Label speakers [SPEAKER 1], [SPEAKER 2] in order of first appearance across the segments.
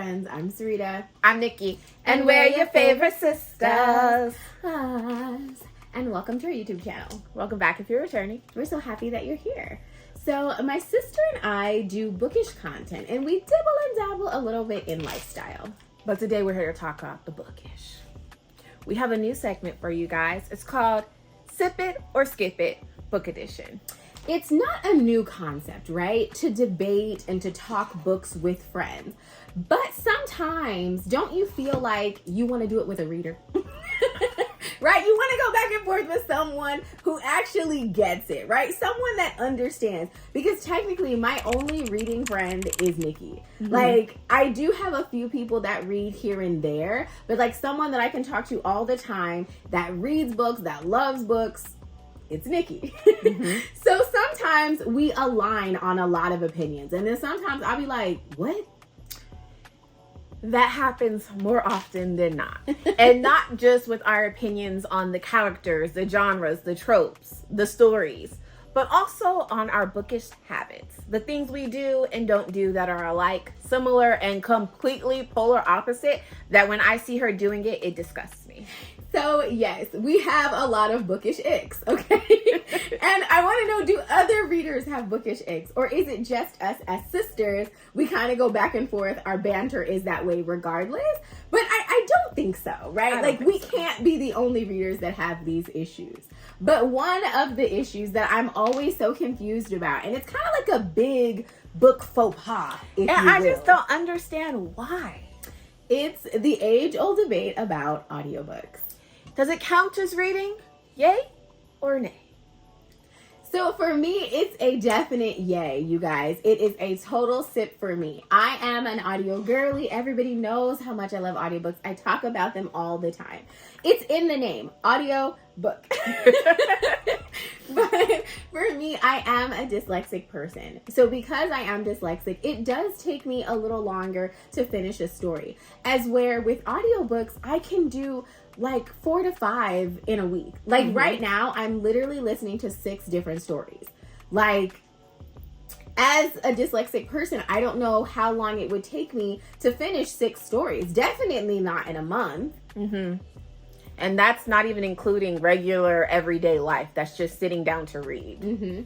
[SPEAKER 1] friends. I'm Sarita.
[SPEAKER 2] I'm Nikki. And we're your favorite sisters.
[SPEAKER 1] And welcome to our YouTube channel.
[SPEAKER 2] Welcome back if you're returning.
[SPEAKER 1] We're so happy that you're here. So my sister and I do bookish content, and we dibble and dabble a little bit in lifestyle.
[SPEAKER 2] But today we're here to talk about the bookish. We have a new segment for you guys. It's called Sip It or Skip It Book Edition.
[SPEAKER 1] It's not a new concept, right? To debate and to talk books with friends. But sometimes, don't you feel like you want to do it with a reader? Right? You want to go back and forth with someone who actually gets it, right? Someone that understands. Because technically, my only reading friend is Nikki. Mm-hmm. Like, I do have a few people that read here and there, but like someone that I can talk to all the time that reads books, that loves books, it's Nikki. Mm-hmm. So sometimes we align on a lot of opinions. And then sometimes I'll be like, what?
[SPEAKER 2] That happens more often than not. And not just with our opinions on the characters, the genres, the tropes, the stories, but also on our bookish habits. The things we do and don't do that are alike, similar, and completely polar opposite, that when I see her doing it, it disgusts me.
[SPEAKER 1] So yes, we have a lot of bookish icks, okay? And I want to know, do other readers have bookish icks? Or is it just us as sisters? We kind of go back and forth. Our banter is that way regardless. But I don't think so, right? Like, we can't be the only readers that have these issues. But one of the issues that I'm always so confused about, and it's kind of like a big book faux pas, if
[SPEAKER 2] and
[SPEAKER 1] you
[SPEAKER 2] I
[SPEAKER 1] will.
[SPEAKER 2] just don't understand why.
[SPEAKER 1] It's the age-old debate about audiobooks.
[SPEAKER 2] Does it count as reading? Yay or nay?
[SPEAKER 1] So for me, it's a definite yay, you guys. It is a total sip for me. I am an audio girly. Everybody knows how much I love audiobooks. I talk about them all the time. It's in the name, audio book. But for me, I am a dyslexic person. So because I am dyslexic, it does take me a little longer to finish a story. As where with audiobooks, I can do like 4 to 5 in a week. Like right now, I'm literally listening to 6 different stories. Like, as a dyslexic person, I don't know how long it would take me to finish 6 stories. Definitely not in a month.
[SPEAKER 2] Mm-hmm. And that's not even including regular everyday life. That's just sitting down to read.
[SPEAKER 1] Mm-hmm.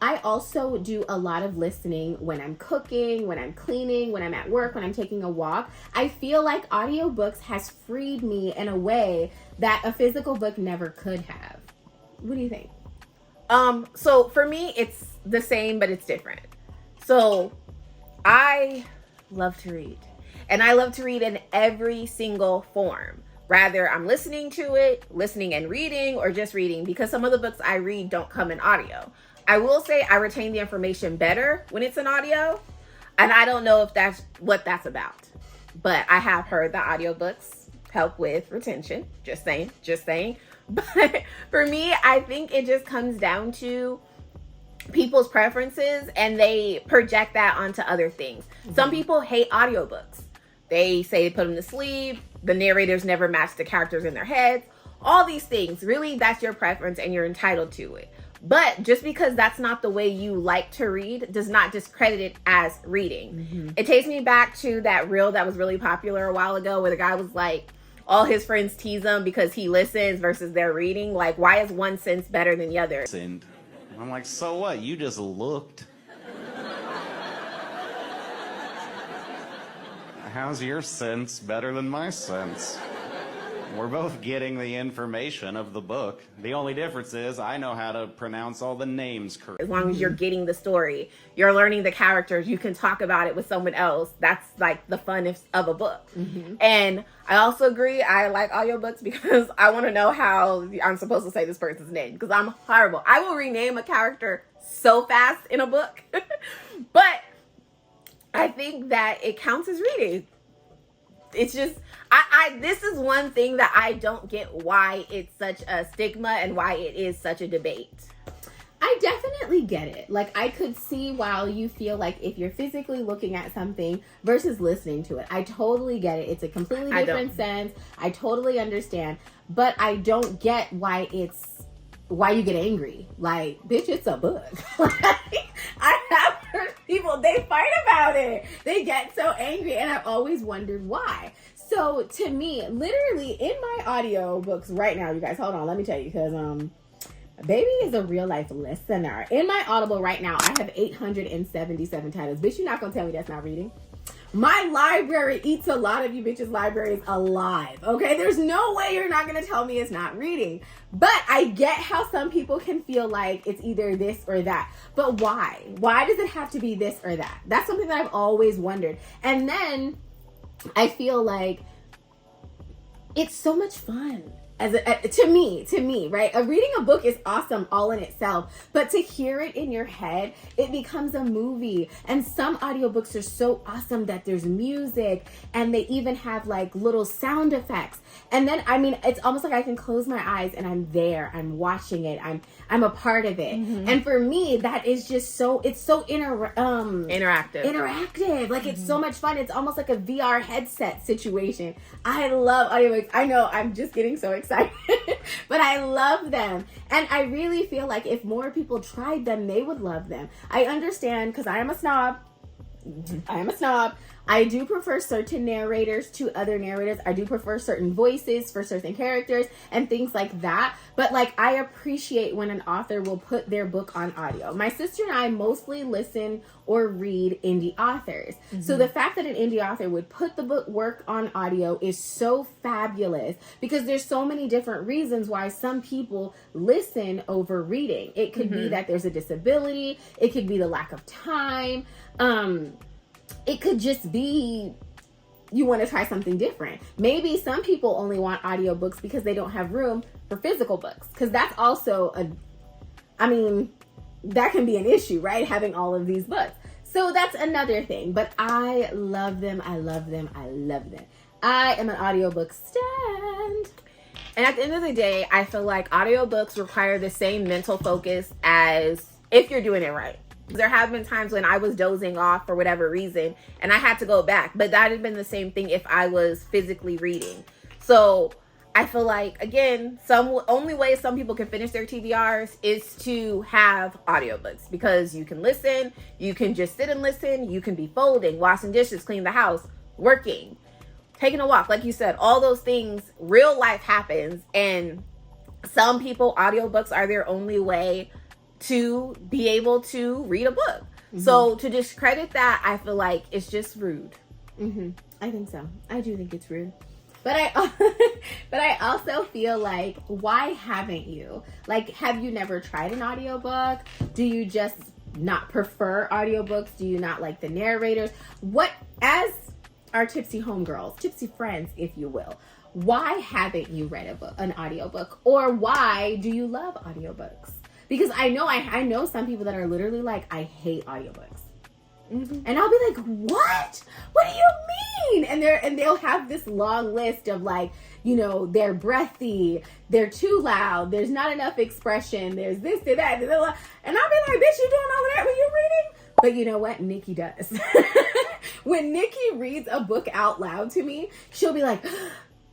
[SPEAKER 1] I also do a lot of listening when I'm cooking, when I'm cleaning, when I'm at work, when I'm taking a walk. I feel like audiobooks has freed me in a way that a physical book never could have. What do you think?
[SPEAKER 2] So for me, it's the same, but it's different. So I love to read, and I love to read in every single form. Rather, I'm listening to it, listening and reading, or just reading, because some of the books I read don't come in audio. I will say I retain the information better when it's in audio, and I don't know if that's what that's about. But I have heard that audiobooks help with retention. Just saying. But for me, I think it just comes down to people's preferences, and they project that onto other things. Mm-hmm. Some people hate audiobooks. They say they put them to sleep. The narrators never match the characters in their heads. All these things. Really, that's your preference, and you're entitled to it. But just because that's not the way you like to read does not discredit it as reading. Mm-hmm. It takes me back to that reel that was really popular a while ago where the guy was like, all his friends tease him because he listens versus they're reading. Like, why is one sense better than the other?
[SPEAKER 3] And I'm like, so what? You just looked. How's your sense better than my sense? We're both getting the information of the book. The only difference is I know how to pronounce all the names correctly.
[SPEAKER 2] As long as you're getting the story, you're learning the characters, you can talk about it with someone else. That's like the fun of a book. Mm-hmm. And I also agree, I like audiobooks because I want to know how I'm supposed to say this person's name, because I'm horrible. I will rename a character so fast in a book. But I think that it counts as reading. It's just, this is one thing that I don't get why it's such a stigma and why it is such a debate.
[SPEAKER 1] I definitely get it. Like, I could see why you feel like if you're physically looking at something versus listening to it. I totally get it. It's a completely different sense. I totally understand. But I don't get why you get angry. Like, bitch, it's a book. I have heard people, they fight about it. They get so angry, and I've always wondered why. So to me, literally in my audiobooks right now, you guys, hold on, let me tell you, because baby is a real life listener. In my Audible right now, I have 877 titles. Bitch, you're not gonna tell me that's not reading. My library eats a lot of you bitches' libraries alive, okay? There's no way you're not gonna tell me it's not reading. But I get how some people can feel like it's either this or that. But why? Why does it have to be this or that? That's something that I've always wondered. And then I feel like it's so much fun. To me, right? Reading a book is awesome all in itself, but to hear it in your head, it becomes a movie. And some audiobooks are so awesome that there's music, and they even have like little sound effects. And then, I mean, it's almost like I can close my eyes and I'm there, I'm watching it, I'm a part of it. Mm-hmm. And for me, that is just it's so interactive. Like, it's so much fun. It's almost like a VR headset situation. I love audiobooks. I know I'm just getting so excited. But I love them, and I really feel like if more people tried them, they would love them. I understand, because I am a snob. I do prefer certain narrators to other narrators. I do prefer certain voices for certain characters and things like that. But like, I appreciate when an author will put their book on audio. My sister and I mostly listen or read indie authors. Mm-hmm. So the fact that an indie author would put the book work on audio is so fabulous, because there's so many different reasons why some people listen over reading. It could be that there's a disability. It could be the lack of time. It could just be you want to try something different. Maybe some people only want audiobooks because they don't have room for physical books, because that's also that can be an issue, right? Having all of these books. So that's another thing. But I love them. I love them. I love them. I am an audiobook stan.
[SPEAKER 2] And at the end of the day, I feel like audiobooks require the same mental focus as if you're doing it right. There have been times when I was dozing off for whatever reason and I had to go back, but that had been the same thing if I was physically reading. So I feel like, again, only way some people can finish their TBRs is to have audiobooks, because you can listen, you can just sit and listen, you can be folding, washing dishes, cleaning the house, working, taking a walk, like you said, all those things. Real life happens, and some people, audiobooks are their only way to be able to read a book. Mm-hmm. So to discredit that, I feel like it's just rude.
[SPEAKER 1] Mm-hmm. I think so. I do think it's rude. But I also feel like, why haven't you? Like, have you never tried an audiobook? Do you just not prefer audiobooks? Do you not like the narrators? What, as our tipsy homegirls, tipsy friends, if you will, why haven't you read an audiobook? Or why do you love audiobooks? Because I know some people that are literally like, I hate audiobooks. Mm-hmm. And I'll be like, what? What do you mean? And they'll have this long list of like, you know, they're breathy, they're too loud, there's not enough expression, there's this, and that, and I'll be like, bitch, you doing all of that when you're reading? But you know what? Nikki does. When Nikki reads a book out loud to me, she'll be like,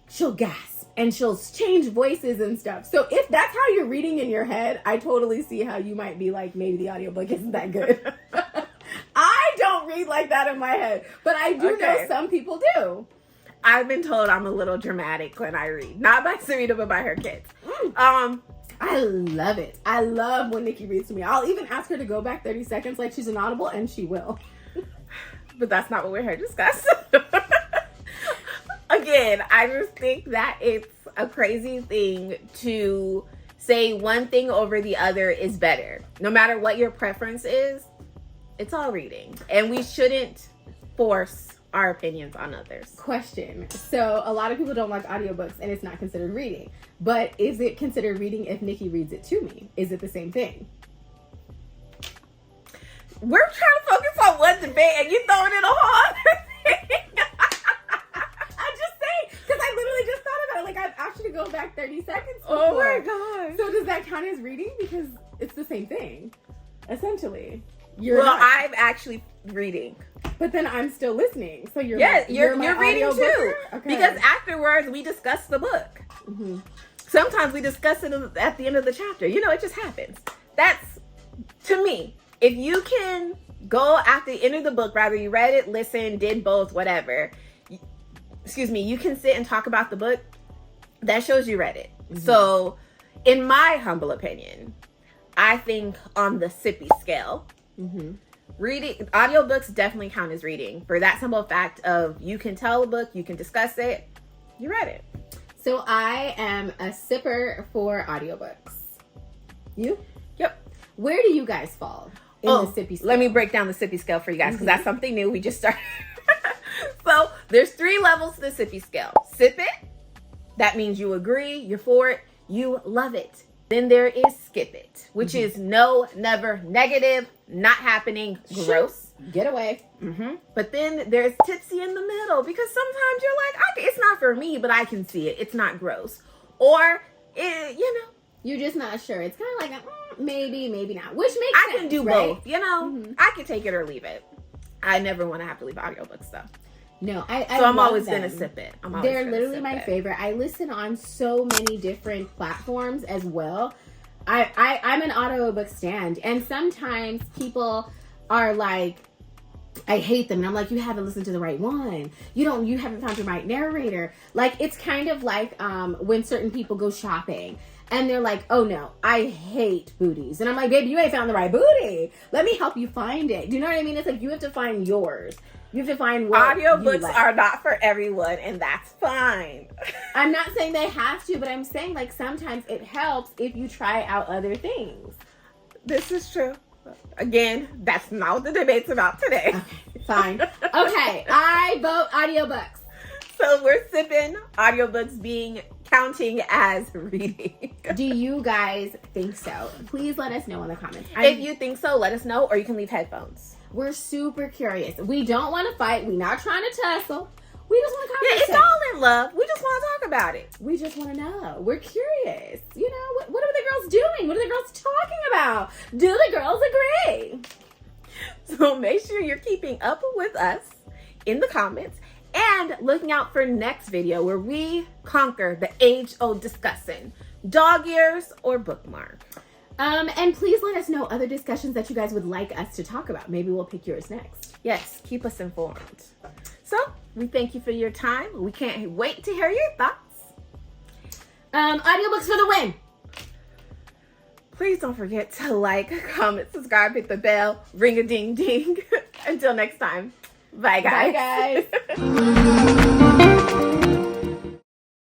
[SPEAKER 1] she'll gasp. And she'll change voices and stuff. So if that's how you're reading in your head, I totally see how you might be like, maybe the audiobook isn't that good. I don't read like that in my head, but I do know some people do.
[SPEAKER 2] I've been told I'm a little dramatic when I read. Not by Sarita, but by her kids.
[SPEAKER 1] I love it. I love when Nikki reads to me. I'll even ask her to go back 30 seconds like she's an Audible, and she will.
[SPEAKER 2] But that's not what we're here to discuss. Again, I just think that it's a crazy thing to say one thing over the other is better. No matter what your preference is, it's all reading. And we shouldn't force our opinions on others.
[SPEAKER 1] Question. So a lot of people don't like audiobooks and it's not considered reading. But is it considered reading if Nikki reads it to me? Is it the same thing?
[SPEAKER 2] We're trying to focus on one debate and you throwing in a whole other thing.
[SPEAKER 1] Like, I've actually go back 30 seconds before.
[SPEAKER 2] Oh my god.
[SPEAKER 1] So does that count as reading? Because it's the same thing, essentially.
[SPEAKER 2] I'm actually reading.
[SPEAKER 1] But then I'm still listening. So you're
[SPEAKER 2] reading too. Okay. Because afterwards we discuss the book. Mm-hmm. Sometimes we discuss it at the end of the chapter. You know, it just happens. That's, to me, if you can go at the end of the book, rather you read it, listened, did both, whatever. You can sit and talk about the book. That shows you read it. Mm-hmm. So, in my humble opinion, I think on the Sippy Scale, reading audiobooks definitely count as reading for that simple fact of you can tell a book, you can discuss it, you read it.
[SPEAKER 1] So I am a sipper for audiobooks. You?
[SPEAKER 2] Yep.
[SPEAKER 1] Where do you guys fall in the Sippy Scale?
[SPEAKER 2] Let me break down the Sippy Scale for you guys because that's something new. We just started. So there's 3 levels to the Sippy Scale. Sip it. That means you agree, you're for it, you love it. Then there is skip it, which is no, never, negative, not happening, gross.
[SPEAKER 1] Get away.
[SPEAKER 2] But then there's tipsy in the middle because sometimes you're like, it's not for me, but I can see it. It's not gross. Or,
[SPEAKER 1] you're just not sure. It's kind of like maybe, maybe not. Which makes
[SPEAKER 2] I
[SPEAKER 1] sense,
[SPEAKER 2] can do
[SPEAKER 1] right?
[SPEAKER 2] both. I can take it or leave it. I never want to have to leave audiobooks though.
[SPEAKER 1] No,
[SPEAKER 2] I'm always going to sip it.
[SPEAKER 1] They're literally my favorite. I listen on so many different platforms as well. I'm an audiobook stand, and sometimes people are like, I hate them. And I'm like, you haven't listened to the right one. You haven't found your right narrator. Like, it's kind of like when certain people go shopping and they're like, oh no, I hate booties. And I'm like, baby, you ain't found the right booty. Let me help you find it. Do you know what I mean? It's like, you have to find yours. You have to find what
[SPEAKER 2] audiobooks
[SPEAKER 1] like.
[SPEAKER 2] Are not for everyone, and that's fine.
[SPEAKER 1] I'm not saying they have to, but I'm saying like sometimes it helps if you try out other things.
[SPEAKER 2] This is true. Again, that's not what the debate's about today.
[SPEAKER 1] Okay, fine. Okay, I vote audiobooks.
[SPEAKER 2] So we're sipping audiobooks counting as reading.
[SPEAKER 1] Do you guys think so? Please let us know in the comments.
[SPEAKER 2] If you think so, let us know, or you can leave headphones.
[SPEAKER 1] We're super curious. We don't want to fight. We're not trying to tussle. We just want to conversate.
[SPEAKER 2] Yeah, it's all in love. We just want to talk about it.
[SPEAKER 1] We just want to know. We're curious. What are the girls doing? What are the girls talking about? Do the girls agree?
[SPEAKER 2] So make sure you're keeping up with us in the comments and looking out for next video where we conquer the age-old discussion. Dog ears or bookmark.
[SPEAKER 1] And please let us know other discussions that you guys would like us to talk about. Maybe we'll pick yours next.
[SPEAKER 2] Yes, keep us informed. So, we thank you for your time. We can't wait to hear your thoughts.
[SPEAKER 1] Audiobooks for the win.
[SPEAKER 2] Please don't forget to like, comment, subscribe, hit the bell, ring a ding ding. Until next time. Bye, guys.
[SPEAKER 1] Bye, guys.